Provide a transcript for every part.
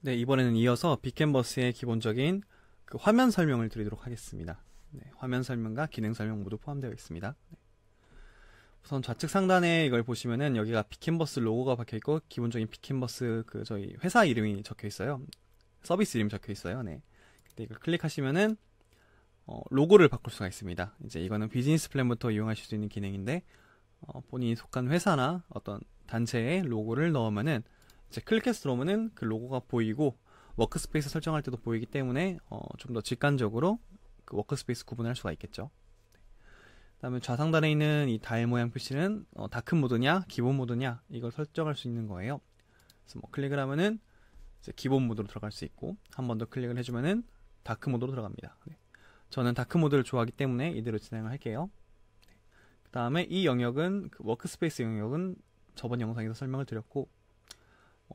네, 이번에는 이어서 빅캔버스의 기본적인 그 화면 설명을 드리도록 하겠습니다. 네, 화면 설명과 기능 설명 모두 포함되어 있습니다. 네. 우선 좌측 상단에 이걸 보시면은 여기가 빅캔버스 로고가 박혀 있고 기본적인 빅캔버스 그 저희 회사 이름이 적혀 있어요. 서비스 이름이 적혀 있어요. 네. 근데 이걸 클릭하시면은 로고를 바꿀 수가 있습니다. 이제 이거는 비즈니스 플랜부터 이용하실 수 있는 기능인데 본인이 속한 회사나 어떤 단체의 로고를 넣으면은 이제 클릭해서 들어오면은 그 로고가 보이고 워크스페이스 설정할 때도 보이기 때문에 좀 더 직관적으로 그 워크스페이스 구분할 수가 있겠죠. 그 다음에 좌상단에 있는 이 달 모양 표시는 다크 모드냐 기본 모드냐 이걸 설정할 수 있는 거예요. 그래서 뭐 클릭을 하면은 이제 기본 모드로 들어갈 수 있고 한 번 더 클릭을 해주면은 다크 모드로 들어갑니다. 네. 저는 다크 모드를 좋아하기 때문에 이대로 진행을 할게요. 네. 그 다음에 이 영역은 그 워크스페이스 영역은 저번 영상에서 설명을 드렸고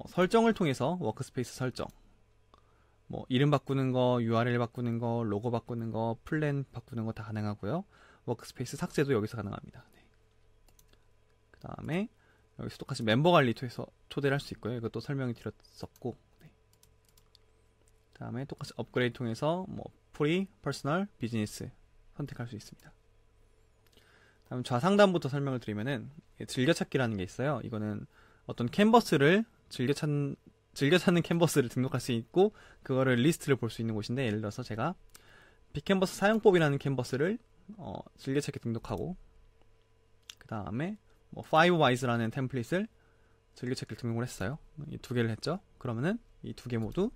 설정을 통해서 워크스페이스 설정 뭐 이름 바꾸는 거, URL 바꾸는 거, 로고 바꾸는 거, 플랜 바꾸는 거 다 가능하고요. 워크스페이스 삭제도 여기서 가능합니다. 네. 그 다음에 여기서 똑같이 멤버 관리 통해서 초대를 할 수 있고요. 이것도 설명이 드렸었고 네. 그 다음에 똑같이 업그레이드 통해서 뭐 프리, 퍼스널, 비즈니스 선택할 수 있습니다. 다음 좌상단부터 설명을 드리면은 즐겨찾기라는 게 있어요. 이거는 어떤 캔버스를 즐겨 찾는 캔버스를 등록할 수 있고 그거를 리스트를 볼 수 있는 곳인데 예를 들어서 제가 빅캔버스 사용법이라는 캔버스를 즐겨찾기 등록하고 그 다음에 뭐 5wise라는 템플릿을 즐겨찾기 등록을 했어요. 이 두 개를 했죠. 그러면은 이 두 개 모두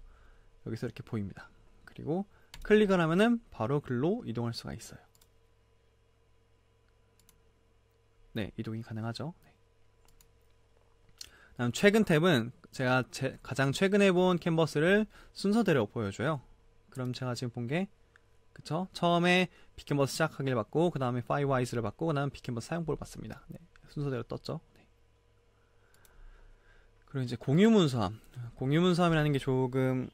여기서 이렇게 보입니다. 그리고 클릭을 하면은 바로 글로 이동할 수가 있어요. 네, 이동이 가능하죠. 네. 다음 최근 탭은 제가 가장 최근에 본 캔버스를 순서대로 보여줘요. 그럼 제가 지금 본 게 그쵸? 처음에 빅캔버스 시작하기를 받고 그 다음에 5wise를 받고 그 다음에 빅캔버스 사용법을 받습니다. 네, 순서대로 떴죠. 네. 그리고 이제 공유문서함이라는 게 조금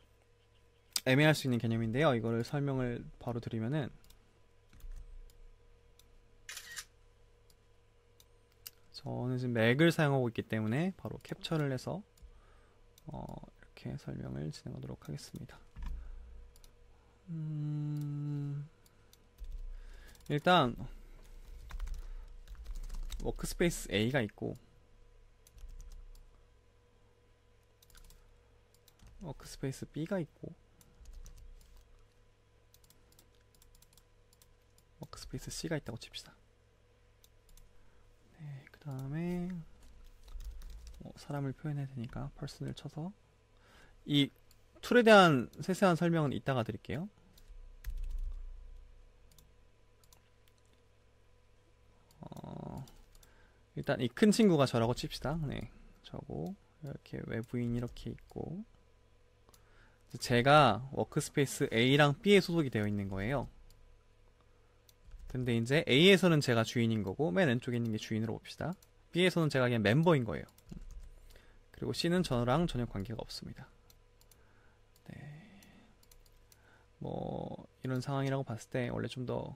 애매할 수 있는 개념인데요. 이거를 설명을 바로 드리면은 저는 지금 맥을 사용하고 있기 때문에 바로 캡처를 해서 이렇게 설명을 진행하도록 하겠습니다. 일단 워크스페이스 A가 있고 워크스페이스 B가 있고 워크스페이스 C가 있다고 칩시다. 네, 그 다음에 사람을 표현해야 되니까 person을 쳐서 이 툴에 대한 세세한 설명은 이따가 드릴게요. 일단 이 큰 친구가 저라고 칩시다. 네, 저고 이렇게 외부인 이렇게 있고 제가 워크스페이스 A랑 B에 소속이 되어 있는 거예요. 근데 이제 A에서는 제가 주인인 거고 맨 왼쪽에 있는 게 주인으로 봅시다. B에서는 제가 그냥 멤버인 거예요. 그리고 C는 저랑 전혀 관계가 없습니다. 네. 뭐 이런 상황이라고 봤을 때 원래 좀 더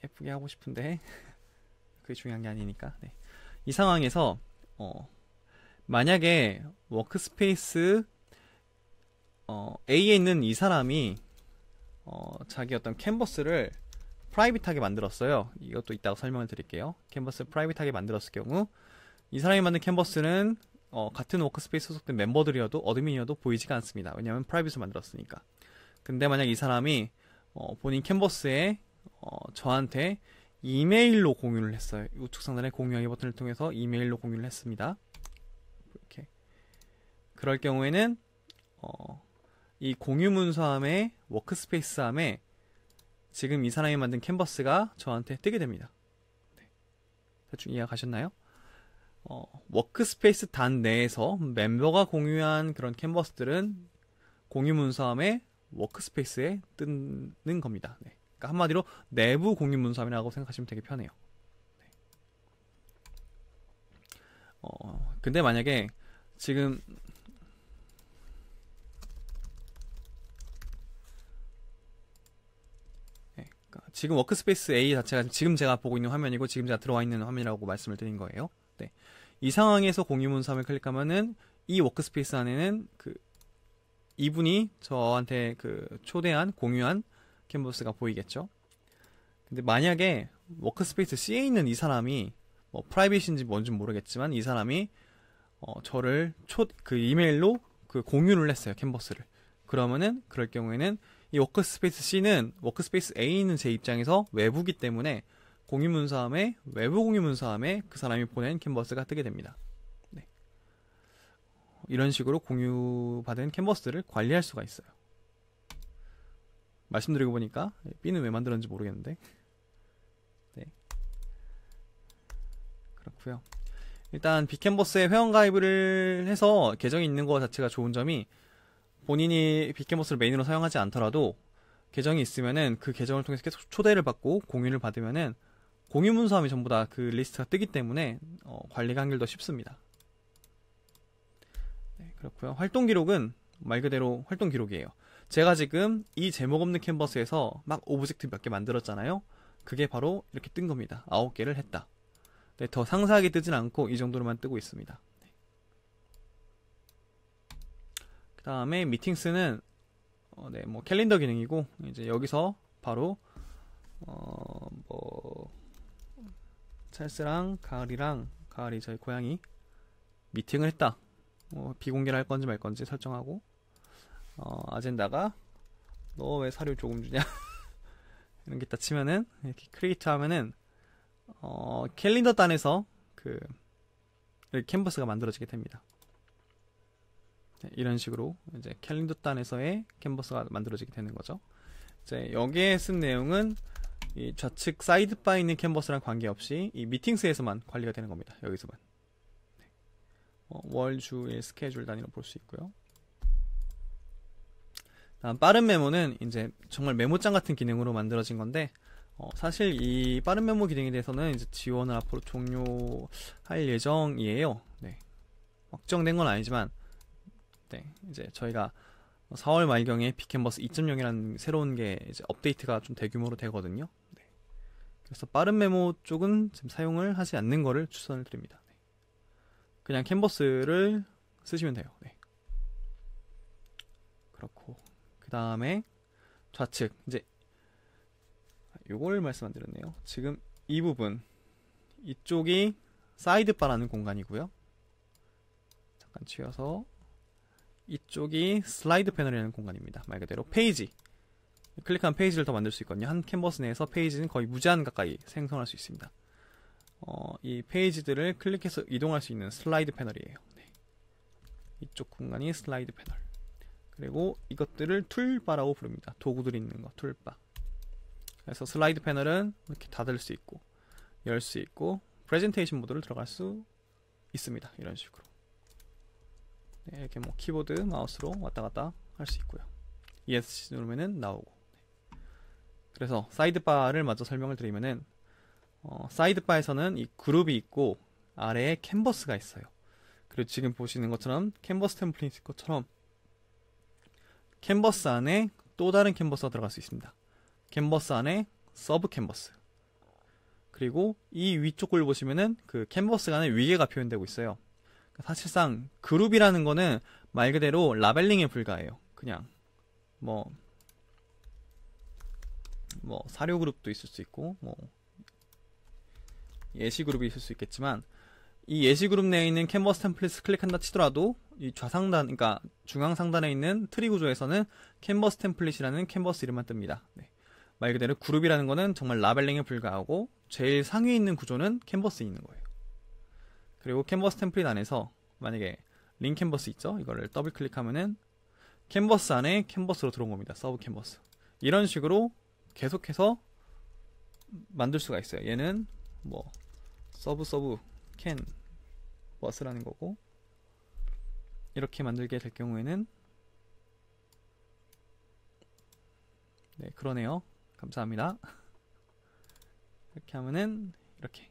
예쁘게 하고 싶은데 그게 중요한 게 아니니까. 네. 이 상황에서 만약에 워크스페이스 A에 있는 이 사람이 자기 어떤 캔버스를 프라이빗하게 만들었어요. 이것도 이따가 설명을 드릴게요. 캔버스를 프라이빗하게 만들었을 경우 이 사람이 만든 캔버스는 같은 워크스페이스 소속된 멤버들이어도 어드민이어도 보이지가 않습니다. 왜냐하면 프라이빗을 만들었으니까. 근데 만약 이 사람이 본인 캔버스에 저한테 이메일로 공유를 했어요. 우측 상단의 공유하기 버튼을 통해서 이메일로 공유를 했습니다. 이렇게. 그럴 경우에는 이 공유 문서함의 워크스페이스함에 지금 이 사람이 만든 캔버스가 저한테 뜨게 됩니다. 네. 대충 이해가 가셨나요? 워크스페이스 단 내에서 멤버가 공유한 그런 캔버스들은 공유 문서함의 워크스페이스에 뜨는 겁니다. 네. 그러니까 한마디로 내부 공유 문서함이라고 생각하시면 되게 편해요. 네. 근데 만약에 지금 지금 워크스페이스 A 자체가 지금 제가 보고 있는 화면이고 지금 제가 들어와 있는 화면이라고 말씀을 드린 거예요. 네. 이 상황에서 공유 문서함을 클릭하면은 이 워크스페이스 안에는 이분이 저한테 초대한 공유한 캔버스가 보이겠죠. 근데 만약에 워크스페이스 C에 있는 이 사람이 뭐 프라이빗인지 뭔지 모르겠지만 이 사람이 저를 이메일로 공유를 했어요, 캔버스를. 그러면은 그럴 경우에는 이 워크스페이스 C는 워크스페이스 A에 있는 제 입장에서 외부기 때문에 외부 공유 문서함에 그 사람이 보낸 캔버스가 뜨게 됩니다. 네. 이런 식으로 공유받은 캔버스를 관리할 수가 있어요. 말씀드리고 보니까 B는 왜 만들었는지 모르겠는데. 네. 그렇고요. 일단 빅캔버스에 회원가입을 해서 계정이 있는 것 자체가 좋은 점이, 본인이 빅캔버스를 메인으로 사용하지 않더라도 계정이 있으면은 그 계정을 통해서 계속 초대를 받고 공유를 받으면은 공유 문서함이 전부 다 그 리스트가 뜨기 때문에 관리가 한결 더 쉽습니다. 네, 그렇고요. 활동 기록은 말 그대로 활동 기록이에요. 제가 지금 이 제목 없는 캔버스에서 막 오브젝트 몇 개 만들었잖아요. 그게 바로 이렇게 뜬 겁니다. 9개를 했다. 네, 더 상세하게 뜨진 않고 이 정도로만 뜨고 있습니다. 네. 그 다음에 미팅스는 뭐 캘린더 기능이고, 이제 여기서 바로 찰스랑 가을이 저희 고양이 미팅을 했다. 비공개를 할 건지 말 건지 설정하고, 아젠다가 너 왜 사료 조금 주냐 이런 게 있다 치면은, 이렇게 크리에이트 하면은 캘린더 단에서 이렇게 캔버스가 만들어지게 됩니다. 네, 이런 식으로 이제 캘린더 단에서의 캔버스가 만들어지게 되는 거죠. 이제 여기에 쓴 내용은 이 좌측 사이드바에 있는 캔버스랑 관계없이 이 미팅스에서만 관리가 되는 겁니다. 여기서만. 네. 월, 주일, 스케줄 단위로 볼 수 있고요. 다음 빠른 메모는 이제 정말 메모장 같은 기능으로 만들어진 건데, 사실 이 빠른 메모 기능에 대해서는 이제 지원을 앞으로 종료할 예정이에요. 네. 확정된 건 아니지만, 네, 이제 저희가 4월 말경에 빅캔버스 2.0이라는 새로운 게 이제 업데이트가 좀 대규모로 되거든요. 네. 그래서 빠른 메모 쪽은 지금 사용을 하지 않는 거를 추천을 드립니다. 네. 그냥 캔버스를 쓰시면 돼요. 네. 그렇고, 그 다음에 좌측, 이제 요걸 말씀 안 드렸네요. 지금 이 부분, 이쪽이 사이드바라는 공간이고요. 잠깐 치워서, 이쪽이 슬라이드 패널이라는 공간입니다. 말 그대로 페이지, 클릭한 페이지를 더 만들 수 있거든요. 한 캔버스 내에서 페이지는 거의 무제한 가까이 생성할 수 있습니다. 이 페이지들을 클릭해서 이동할 수 있는 슬라이드 패널이에요. 네. 이쪽 공간이 슬라이드 패널. 그리고 이것들을 툴바라고 부릅니다. 도구들이 있는 거, 툴바. 그래서 슬라이드 패널은 이렇게 닫을 수 있고, 열 수 있고, 프레젠테이션 모드를 들어갈 수 있습니다. 이런 식으로. 네, 이렇게 뭐 키보드, 마우스로 왔다 갔다 할 수 있고요. ESC 누르면은 나오고. 네. 그래서 사이드바를 마저 설명을 드리면은, 사이드바에서는 이 그룹이 있고 아래에 캔버스가 있어요. 그리고 지금 보시는 것처럼 캔버스 템플릿일 것처럼 캔버스 안에 또 다른 캔버스가 들어갈 수 있습니다. 캔버스 안에 서브 캔버스. 그리고 이 위쪽을 보시면은 그 캔버스 간의 위계가 표현되고 있어요. 사실상 그룹이라는 거는 말 그대로 라벨링에 불과해요. 그냥 뭐 사료 그룹도 있을 수 있고, 뭐 예시 그룹이 있을 수 있겠지만, 이 예시 그룹 내에 있는 캔버스 템플릿을 클릭한다 치더라도 이 좌상단, 그러니까 중앙 상단에 있는 트리 구조에서는 캔버스 템플릿이라는 캔버스 이름만 뜹니다. 네. 말 그대로 그룹이라는 거는 정말 라벨링에 불과하고 제일 상위에 있는 구조는 캔버스에 있는 거예요. 그리고 캔버스 템플릿 안에서 만약에 링 캔버스 있죠? 이거를 더블 클릭하면은 캔버스 안에 캔버스로 들어온 겁니다. 서브 캔버스. 이런 식으로 계속해서 만들 수가 있어요. 얘는 뭐 서브 캔버스라는 거고, 이렇게 만들게 될 경우에는, 네, 그러네요. 감사합니다. 이렇게 하면은 이렇게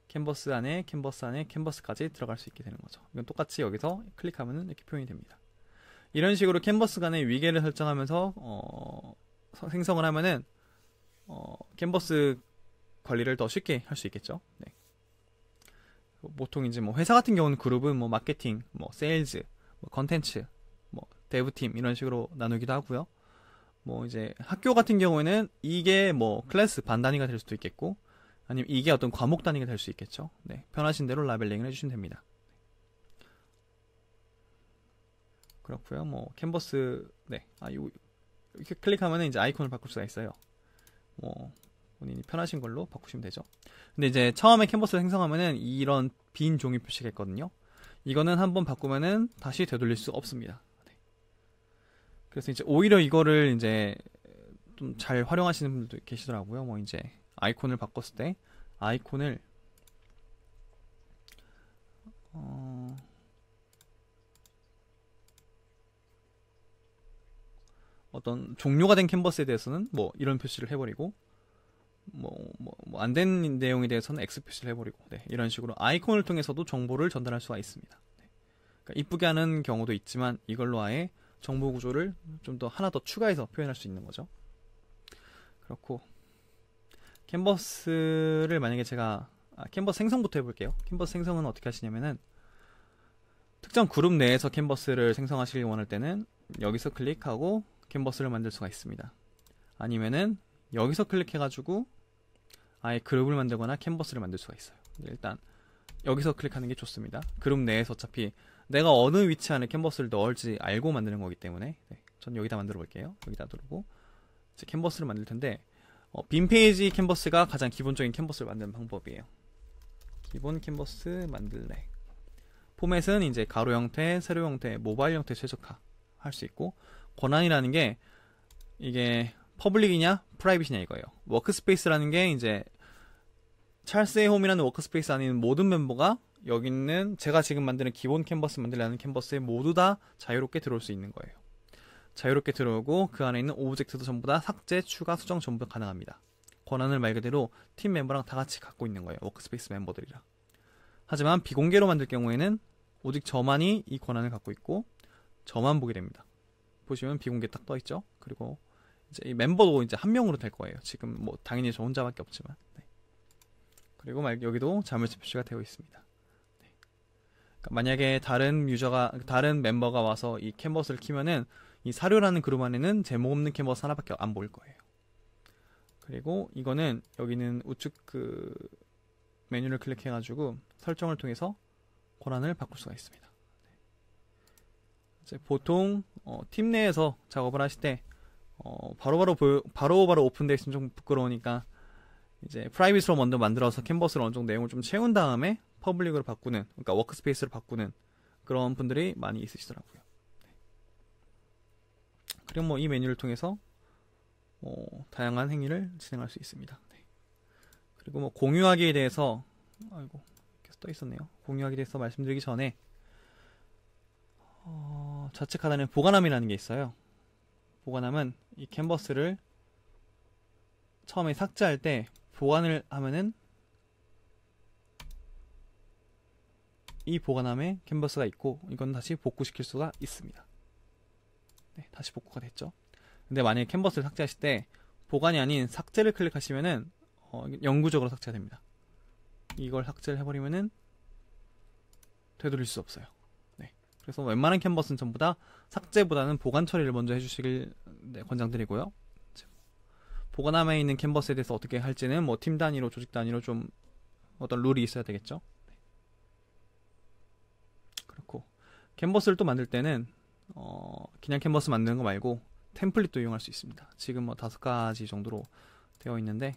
캔버스 안에 캔버스까지 들어갈 수 있게 되는 거죠. 이건 똑같이 여기서 클릭하면은 이렇게 표현이 됩니다. 이런 식으로 캔버스 간의 위계를 설정하면서 생성을 하면은 캔버스 관리를 더 쉽게 할 수 있겠죠. 네. 보통 이제 뭐 회사 같은 경우는 그룹은 뭐 마케팅, 뭐 세일즈, 뭐 컨텐츠, 뭐 데브팀 이런 식으로 나누기도 하고요. 뭐 이제 학교 같은 경우에는 이게 뭐 클래스 반 단위가 될 수도 있겠고, 아니면 이게 어떤 과목 단위가 될 수 있겠죠. 네, 편하신 대로 라벨링을 해주시면 됩니다. 그렇고요. 뭐 캔버스, 네, 이렇게 클릭하면은 이제 아이콘을 바꿀 수가 있어요. 뭐 본인이 편하신 걸로 바꾸시면 되죠. 근데 이제 처음에 캔버스를 생성하면은 이런 빈 종이 표시가 있거든요. 이거는 한번 바꾸면은 다시 되돌릴 수 없습니다. 네. 그래서 이제 오히려 이거를 이제 좀 잘 활용하시는 분들도 계시더라고요. 뭐 이제 아이콘을 바꿨을 때 아이콘을 어떤 종료가 된 캔버스에 대해서는 뭐 이런 표시를 해버리고, 안 된 내용에 대해서는 X 표시를 해버리고, 네, 이런 식으로 아이콘을 통해서도 정보를 전달할 수가 있습니다. 네. 그러니까 이쁘게 하는 경우도 있지만 이걸로 아예 정보 구조를 좀 더 하나 더 추가해서 표현할 수 있는 거죠. 그렇고 캔버스를 만약에 제가 캔버스 생성부터 해볼게요. 캔버스 생성은 어떻게 하시냐면은 특정 그룹 내에서 캔버스를 생성하시길 원할 때는 여기서 클릭하고 캔버스를 만들 수가 있습니다. 아니면은 여기서 클릭해가지고 아예 그룹을 만들거나 캔버스를 만들 수가 있어요. 일단 여기서 클릭하는 게 좋습니다. 그룹 내에서 어차피 내가 어느 위치 안에 캔버스를 넣을지 알고 만드는 거기 때문에, 네, 전 여기다 만들어 볼게요. 여기다 누르고 이제 캔버스를 만들 텐데, 빈 페이지 캔버스가 가장 기본적인 캔버스를 만드는 방법이에요. 기본 캔버스 만들래. 포맷은 이제 가로 형태, 세로 형태, 모바일 형태 최적화 할 수 있고, 권한이라는 게 이게 퍼블릭이냐 프라이빗이냐 이거예요. 워크스페이스라는 게 이제 찰스의 홈이라는 워크스페이스 안에 있는 모든 멤버가 여기 있는 제가 지금 만드는 기본 캔버스 만들라는 캔버스에 모두 다 자유롭게 들어올 수 있는 거예요. 자유롭게 들어오고 그 안에 있는 오브젝트도 전부 다 삭제, 추가, 수정 전부 가능합니다. 권한을 말 그대로 팀 멤버랑 다 같이 갖고 있는 거예요. 워크스페이스 멤버들이랑. 하지만 비공개로 만들 경우에는 오직 저만이 이 권한을 갖고 있고 저만 보게 됩니다. 보시면 비공개 딱 떠있죠. 그리고 이제 이 멤버도 이제 한 명으로 될 거예요. 지금 뭐 당연히 저 혼자밖에 없지만. 네. 그리고 여기도 자물쇠 표시가 되어 있습니다. 네. 그러니까 만약에 다른 멤버가 와서 이 캔버스를 키면은 이 사료라는 그룹 안에는 제목 없는 캔버스 하나밖에 안 보일 거예요. 그리고 이거는 여기는 우측 그 메뉴를 클릭해가지고 설정을 통해서 권한을 바꿀 수가 있습니다. 네. 이제 보통 팀 내에서 작업을 하실 때 바로바로 오픈되어 있으면 좀 부끄러우니까 이제 프라이빗으로 먼저 만들어서 캔버스로 어느 정도 내용을 좀 채운 다음에 퍼블릭으로 바꾸는, 그러니까 워크스페이스를 바꾸는 그런 분들이 많이 있으시더라고요. 네. 그리고 뭐 이 메뉴를 통해서 다양한 행위를 진행할 수 있습니다. 네. 그리고 뭐 공유하기에 대해서 이렇게 떠 있었네요. 공유하기에 대해서 말씀드리기 전에 좌측 하단에 보관함이라는 게 있어요. 보관함은 이 캔버스를 처음에 삭제할 때 보관을 하면은 이 보관함에 캔버스가 있고 이건 다시 복구시킬 수가 있습니다. 네, 다시 복구가 됐죠. 근데 만약에 캔버스를 삭제하실 때 보관이 아닌 삭제를 클릭하시면은 영구적으로 삭제가 됩니다. 이걸 삭제를 해버리면은 되돌릴 수 없어요. 네. 그래서 웬만한 캔버스는 전부 다 삭제보다는 보관 처리를 먼저 해주시길 권장드리고요. 보관함에 있는 캔버스에 대해서 어떻게 할지는 뭐 팀 단위로, 조직 단위로 좀 어떤 룰이 있어야 되겠죠. 네. 그렇고 캔버스를 또 만들 때는 그냥 캔버스 만드는 거 말고 템플릿도 이용할 수 있습니다. 지금 뭐 5가지 정도로 되어 있는데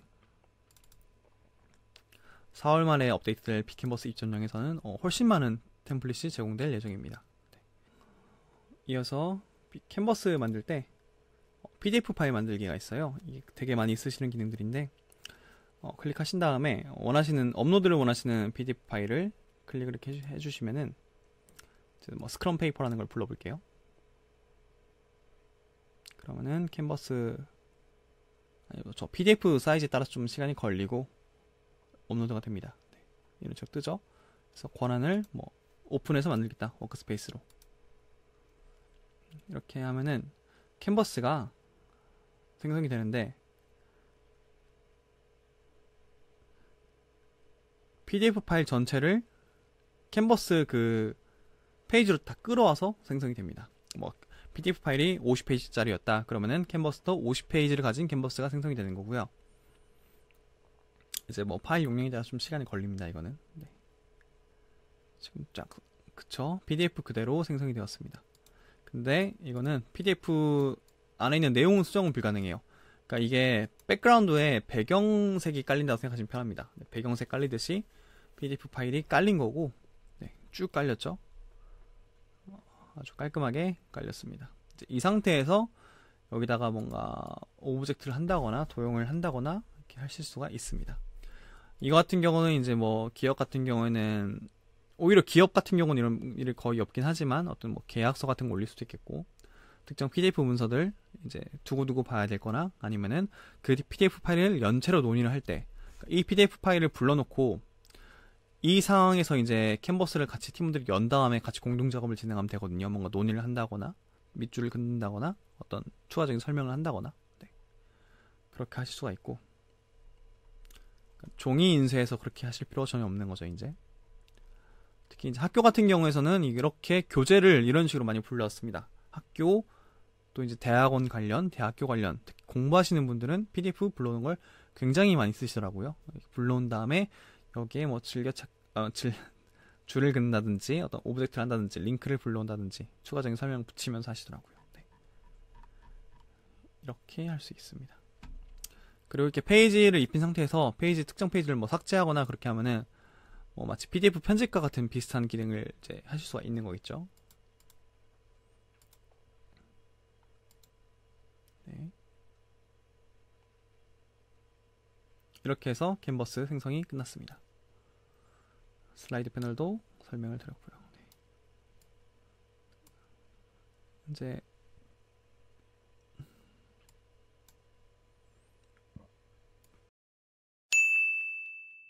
4월 말에 업데이트될 빅캔버스 2.0에서는 훨씬 많은 템플릿이 제공될 예정입니다. 네. 이어서 캔버스 만들 때 PDF 파일 만들기가 있어요. 이게 되게 많이 쓰시는 기능들인데 클릭하신 다음에 업로드를 원하시는 PDF 파일을 클릭을 이렇게 해주시면은 뭐 스크럼 페이퍼라는 걸 불러볼게요. 그러면은 캔버스 저 PDF 사이즈에 따라서 좀 시간이 걸리고 업로드가 됩니다. 네. 이런 식으로 뜨죠. 그래서 권한을 뭐 오픈해서 만들겠다, 워크스페이스로 이렇게 하면은 캔버스가 생성이 되는데 PDF 파일 전체를 캔버스 그 페이지로 다 끌어와서 생성이 됩니다. 뭐 PDF 파일이 50페이지짜리였다. 그러면은 캔버스도 50페이지를 가진 캔버스가 생성이 되는 거고요. 이제 뭐 파일 용량에 따라 좀 시간이 걸립니다. 이거는. 네. 지금 쫙 그쵸? PDF 그대로 생성이 되었습니다. 근데 이거는 PDF 안에 있는 내용 수정은 불가능해요. 그러니까 이게 백그라운드에 배경색이 깔린다고 생각하시면 편합니다. 네, 배경색 깔리듯이 PDF 파일이 깔린 거고, 네, 쭉 깔렸죠. 아주 깔끔하게 깔렸습니다. 이제 이 상태에서 여기다가 뭔가 오브젝트를 한다거나 도용을 한다거나 이렇게 하실 수가 있습니다. 이거 같은 경우는 이제 뭐 기업 같은 경우에는 오히려 기업 같은 경우는 이런 일이 거의 없긴 하지만 어떤 뭐 계약서 같은 거 올릴 수도 있겠고, 특정 PDF 문서들 이제 두고두고 봐야 될 거나 아니면은 그 PDF 파일을 연체로 논의를 할 때 이 PDF 파일을 불러놓고 이 상황에서 이제 캔버스를 같이 팀원들이 연 다음에 같이 공동 작업을 진행하면 되거든요. 뭔가 논의를 한다거나 밑줄을 긋는다거나 어떤 추가적인 설명을 한다거나, 네. 그렇게 하실 수가 있고, 종이 인쇄해서 그렇게 하실 필요가 전혀 없는 거죠. 이제 특히 이제 학교 같은 경우에서는 이렇게 교재를 이런 식으로 많이 불러왔습니다. 학교 또 이제 대학원 관련, 대학교 관련 특히 공부하시는 분들은 PDF 불러오는 걸 굉장히 많이 쓰시더라고요. 불러온 다음에 여기에 뭐 줄을 긋는다든지 어떤 오브젝트를 한다든지 링크를 불러온다든지 추가적인 설명 붙이면서 하시더라고요. 네. 이렇게 할 수 있습니다. 그리고 이렇게 페이지를 입힌 상태에서 특정 페이지를 뭐 삭제하거나 그렇게 하면은 뭐 마치 PDF 편집과 같은 비슷한 기능을 이제 하실 수가 있는 거겠죠. 네. 이렇게 해서 캔버스 생성이 끝났습니다. 슬라이드 패널도 설명을 드렸고요. 네. 이제